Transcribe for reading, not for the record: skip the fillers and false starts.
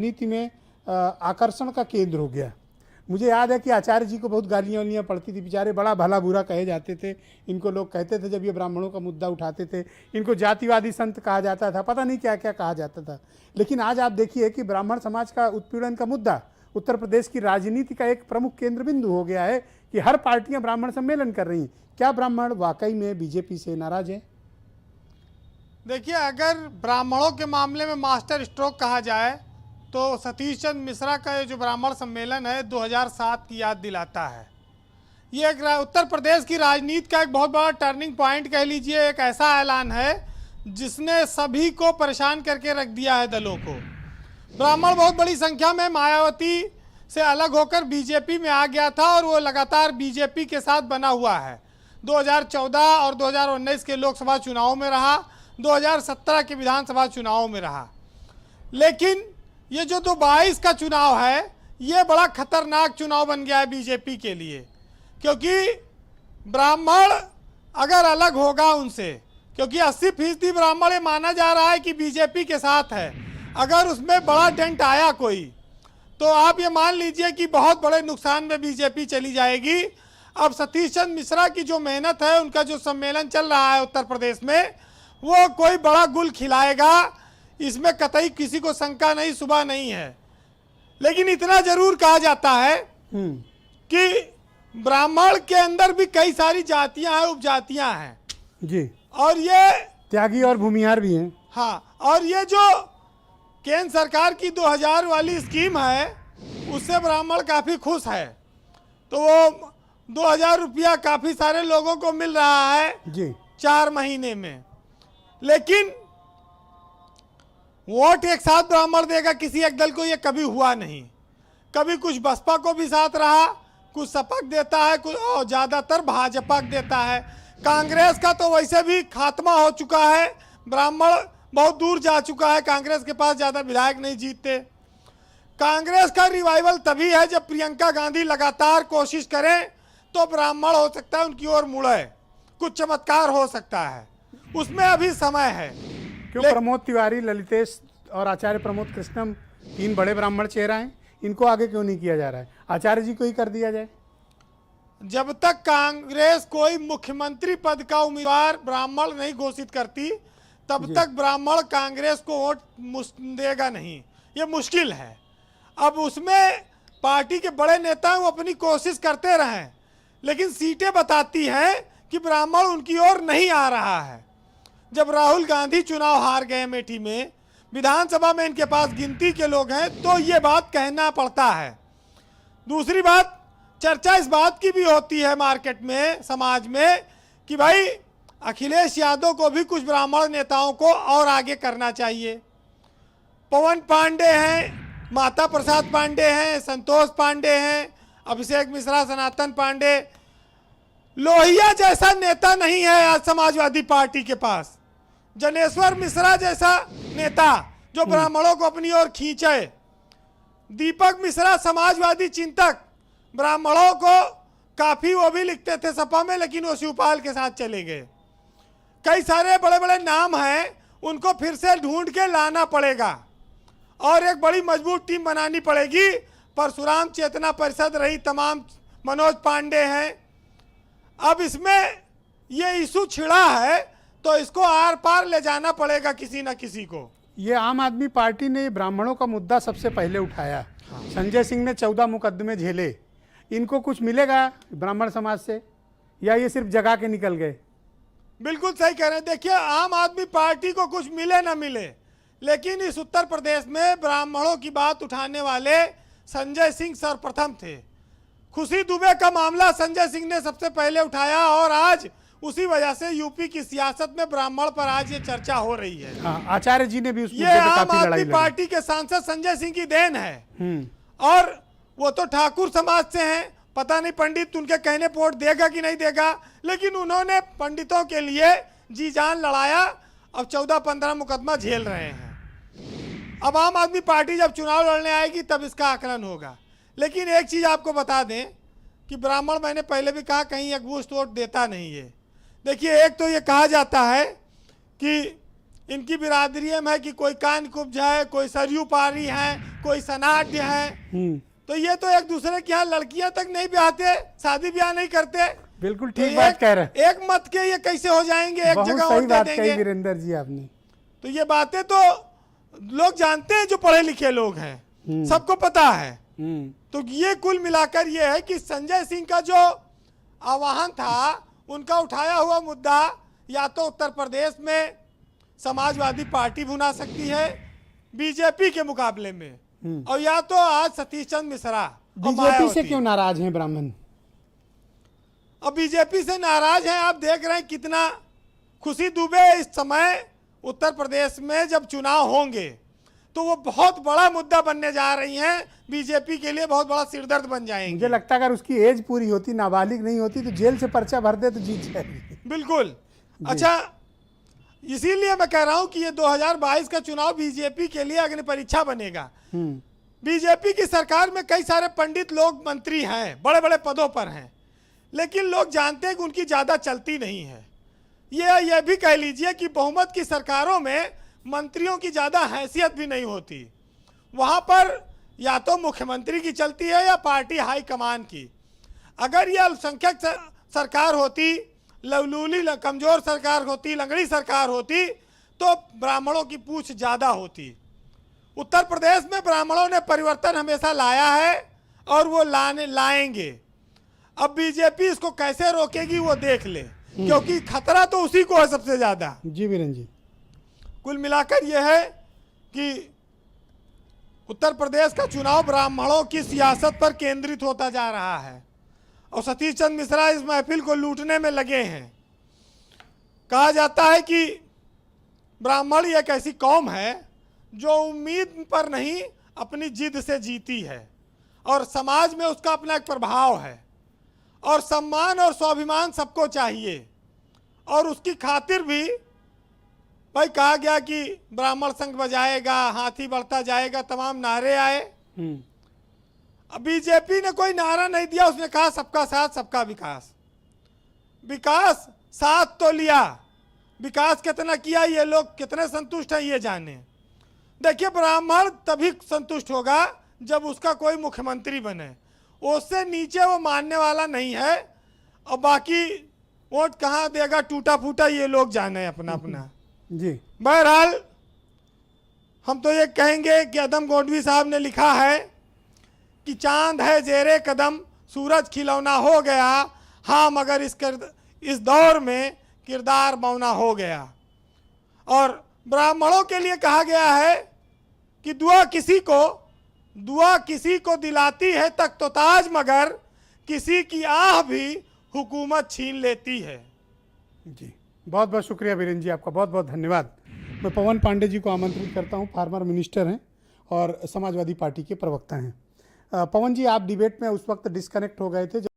नीति में आकर्षण का केंद्र हो गया। मुझे याद है कि आचार्य जी को बहुत गालियाँ वालियाँ पड़ती थी, बेचारे बड़ा भला बुरा कहे जाते थे। इनको लोग कहते थे, जब ये ब्राह्मणों का मुद्दा उठाते थे, इनको जातिवादी संत कहा जाता था, पता नहीं क्या क्या कहा जाता था। लेकिन आज आप देखिए कि ब्राह्मण समाज का उत्पीड़न का मुद्दा उत्तर प्रदेश की राजनीति का एक प्रमुख केंद्र बिंदु हो गया है कि हर पार्टियां ब्राह्मण सम्मेलन कर रही हैं। क्या ब्राह्मण वाकई में बीजेपी से नाराज है? देखिए, अगर ब्राह्मणों के मामले में मास्टर स्ट्रोक कहा जाए तो सतीश चंद्र मिश्रा का ये जो ब्राह्मण सम्मेलन है 2007 की याद दिलाता है। ये एक उत्तर प्रदेश की राजनीति का एक बहुत बड़ा टर्निंग पॉइंट कह लीजिए। एक ऐसा ऐलान है जिसने सभी को परेशान करके रख दिया है, दलों को। ब्राह्मण बहुत बड़ी संख्या में मायावती से अलग होकर बीजेपी में आ गया था और वो लगातार बीजेपी के साथ बना हुआ है। 2014 और 2019 के लोकसभा चुनावों में रहा, 2017 के विधानसभा चुनावों में रहा। लेकिन ये जो 2022 का चुनाव है, ये बड़ा खतरनाक चुनाव बन गया है बीजेपी के लिए, क्योंकि ब्राह्मण अगर अलग होगा उनसे, क्योंकि 80% ब्राह्मण ये माना जा रहा है कि बीजेपी के साथ है, अगर उसमें बड़ा डेंट आया कोई, तो आप ये मान लीजिए कि बहुत बड़े नुकसान में बीजेपी चली जाएगी। अब सतीश चंद्र मिश्रा की जो मेहनत है, उनका जो सम्मेलन चल रहा है उत्तर प्रदेश में, वो कोई बड़ा गुल खिलाएगा, इसमें कतई किसी को शंका नहीं, सुबह नहीं है। लेकिन इतना जरूर कहा जाता है कि ब्राह्मण के अंदर भी कई सारी जातियां हैं, उपजातियां हैं जी, और ये त्यागी और भूमिहार भी हैं। हाँ, और ये जो केंद्र सरकार की 2000 वाली स्कीम है, उससे ब्राह्मण काफ़ी खुश है। तो वो 2000 रुपया काफ़ी सारे लोगों को मिल रहा है जी 4 महीने में। लेकिन वोट एक साथ ब्राह्मण देगा किसी एक दल को, ये कभी हुआ नहीं। कभी कुछ बसपा को भी साथ रहा, कुछ सपा देता है, कुछ और ज़्यादातर भाजपा देता है। कांग्रेस का तो वैसे भी खात्मा हो चुका है, ब्राह्मण बहुत दूर जा चुका है, कांग्रेस के पास ज़्यादा विधायक नहीं जीतते। कांग्रेस का रिवाइवल तभी है जब प्रियंका गांधी लगातार कोशिश करें तो ब्राह्मण हो सकता है उनकी ओर मुड़े, कुछ चमत्कार हो सकता है, उसमें अभी समय है। क्यों प्रमोद तिवारी, ललितेश और आचार्य प्रमोद कृष्णम 3 बड़े ब्राह्मण चेहरा हैं, इनको आगे क्यों नहीं किया जा रहा है? आचार्य जी को ही कर दिया जाए। जब तक कांग्रेस कोई मुख्यमंत्री पद का उम्मीदवार ब्राह्मण नहीं घोषित करती, तब तक ब्राह्मण कांग्रेस को वोट देगा नहीं, ये मुश्किल है। अब उसमें पार्टी के बड़े नेता वो अपनी कोशिश करते रहें, लेकिन सीटें बताती हैं कि ब्राह्मण उनकी ओर नहीं आ रहा है। जब राहुल गांधी चुनाव हार गए अमेठी में, विधानसभा में इनके पास गिनती के लोग हैं, तो ये बात कहना पड़ता है। दूसरी बात, चर्चा इस बात की भी होती है मार्केट में, समाज में, कि भाई अखिलेश यादव को भी कुछ ब्राह्मण नेताओं को और आगे करना चाहिए। पवन पांडे हैं, माता प्रसाद पांडे हैं, संतोष पांडे हैं, अभिषेक मिश्रा, सनातन पांडे। लोहिया जैसा नेता नहीं है आज समाजवादी पार्टी के पास, जनेश्वर मिश्रा जैसा नेता जो ब्राह्मणों को अपनी ओर खींचे। दीपक मिश्रा समाजवादी चिंतक, ब्राह्मणों को काफी वो भी लिखते थे सपा में, लेकिन वो शिवपाल के साथ चले गए। कई सारे बड़े बड़े नाम हैं, उनको फिर से ढूंढ के लाना पड़ेगा और एक बड़ी मजबूत टीम बनानी पड़ेगी। परशुराम चेतना परिषद रही तमाम, मनोज पांडे हैं। अब इसमें ये इशू छिड़ा है तो इसको आर पार ले जाना पड़ेगा किसी न किसी को। ये आम आदमी पार्टी ने ब्राह्मणों का मुद्दा सबसे पहले उठाया। संजय सिंह ने 14 मुकदमे झेले, इनको कुछ मिलेगा ब्राह्मण समाज से, या ये सिर्फ जगा के निकल गए? बिल्कुल सही कह रहे हैं। देखिए, आम आदमी पार्टी को कुछ मिले ना मिले, लेकिन इस उत्तर प्रदेश में ब्राह्मणों की बात उठाने वाले संजय सिंह सर्वप्रथम थे। खुशी दुबे का मामला संजय सिंह ने सबसे पहले उठाया और आज उसी वजह से यूपी की सियासत में ब्राह्मण पर आज ये चर्चा हो रही है। हाँ, आचार्य जी ने भी उस ये आम आदमी पार्टी के सांसद संजय सिंह की देन है। और वो तो ठाकुर समाज से हैं, पता नहीं पंडित उनके कहने पर वोट देगा कि नहीं देगा, लेकिन उन्होंने पंडितों के लिए जी जान लड़ाया। अब 14-15 मुकदमा झेल रहे हैं। अब आम आदमी पार्टी जब चुनाव लड़ने आएगी तब इसका आकलन होगा। लेकिन एक चीज़ आपको बता दें कि ब्राह्मण, मैंने पहले भी कहा, कहीं एकमुश्त वोट देता नहीं है। देखिए, एक तो ये कहा जाता है कि इनकी बिरादरी में है कि कोई कान कुब्ज है, कोई सरयू पारी है, कोई सनाढ़ है। तो ये तो एक दूसरे के यहाँ लड़कियां तक नहीं ब्याहते, शादी ब्याह नहीं करते। बिल्कुल तो ठीक बात कह रहे हैं। एक मत के ये कैसे हो जाएंगे, एक जगह सही वोट बात दे कही देंगे। वीरेंद्र जी आपने। तो ये बातें तो लोग जानते हैं, जो पढ़े लिखे लोग हैं, सबको पता है। तो ये कुल मिलाकर ये है कि संजय सिंह का जो आह्वान था, उनका उठाया हुआ मुद्दा या तो उत्तर प्रदेश में समाजवादी पार्टी भुना सकती है बीजेपी के मुकाबले में, और या तो आज सतीश चंद्र मिश्रा। बीजेपी से क्यों नाराज हैं ब्राह्मण? अब बीजेपी से नाराज हैं, आप देख रहे हैं कितना खुशी दुबे इस समय उत्तर प्रदेश में जब चुनाव होंगे तो वो बहुत बड़ा मुद्दा बनने जा रही हैं, बीजेपी के लिए बहुत बड़ा सिरदर्द बन जाएंगे। मुझे लगता है अगर उसकी एज पूरी होती, नाबालिग नहीं होती, तो जेल से पर्चा भर दे तो जीत जाएगी। बिल्कुल। अच्छा, इसीलिए मैं कह रहा हूं कि ये 2022 का चुनाव बीजेपी के लिए अग्नि परीक्षा बनेगा। बीजेपी की सरकार में कई सारे पंडित लोग मंत्री हैं, बड़े बड़े पदों पर हैं, लेकिन लोग जानते हैं कि उनकी ज़्यादा चलती नहीं है। ये भी कह लीजिए कि बहुमत की सरकारों में मंत्रियों की ज़्यादा हैसियत भी नहीं होती। वहाँ पर या तो मुख्यमंत्री की चलती है या पार्टी हाईकमान की। अगर ये अल्पसंख्यक सरकार होती, लवलूली कमज़ोर सरकार होती, लंगड़ी सरकार होती, तो ब्राह्मणों की पूछ ज़्यादा होती। उत्तर प्रदेश में ब्राह्मणों ने परिवर्तन हमेशा लाया है और वो लाएंगे। अब बीजेपी इसको कैसे रोकेगी वो देख ले, क्योंकि खतरा तो उसी को है सबसे ज्यादा। जी वीरेंद्र जी, कुल मिलाकर यह है कि उत्तर प्रदेश का चुनाव ब्राह्मणों की सियासत पर केंद्रित होता जा रहा है और सतीश चंद्र मिश्रा इस महफिल को लूटने में लगे हैं। कहा जाता है कि ब्राह्मण एक ऐसी कौम है जो उम्मीद पर नहीं, अपनी जिद से जीती है, और समाज में उसका अपना एक प्रभाव है, और सम्मान और स्वाभिमान सबको चाहिए। और उसकी खातिर भी भाई कहा गया कि ब्राह्मण संघ बजाएगा, हाथी बढ़ता जाएगा, तमाम नारे आए। अब बीजेपी ने कोई नारा नहीं दिया, उसने कहा सबका साथ सबका विकास। विकास साथ तो लिया, विकास कितना किया, ये लोग कितने संतुष्ट हैं ये जाने। देखिए, ब्राह्मण तभी संतुष्ट होगा जब उसका कोई मुख्यमंत्री बने, उससे नीचे वो मानने वाला नहीं है। और बाकी वोट कहाँ देगा टूटा फूटा, ये लोग जाने अपना अपना। जी, बहरहाल हम तो ये कहेंगे कि अदम गोडवी साहब ने लिखा है कि चांद है जेरे कदम, सूरज खिलौना हो गया, हाँ मगर इस दौर में किरदार मौना हो गया। और ब्राह्मणों के लिए कहा गया है कि दुआ किसी को दिलाती है तख्त तो ताज, मगर किसी की आह भी हुकूमत छीन लेती है। जी, बहुत बहुत शुक्रिया वीरेंद्र जी, आपका बहुत बहुत धन्यवाद। मैं पवन पांडे जी को आमंत्रित करता हूं, फार्मर मिनिस्टर हैं और समाजवादी पार्टी के प्रवक्ता हैं। पवन जी, आप डिबेट में उस वक्त डिस्कनेक्ट हो गए थे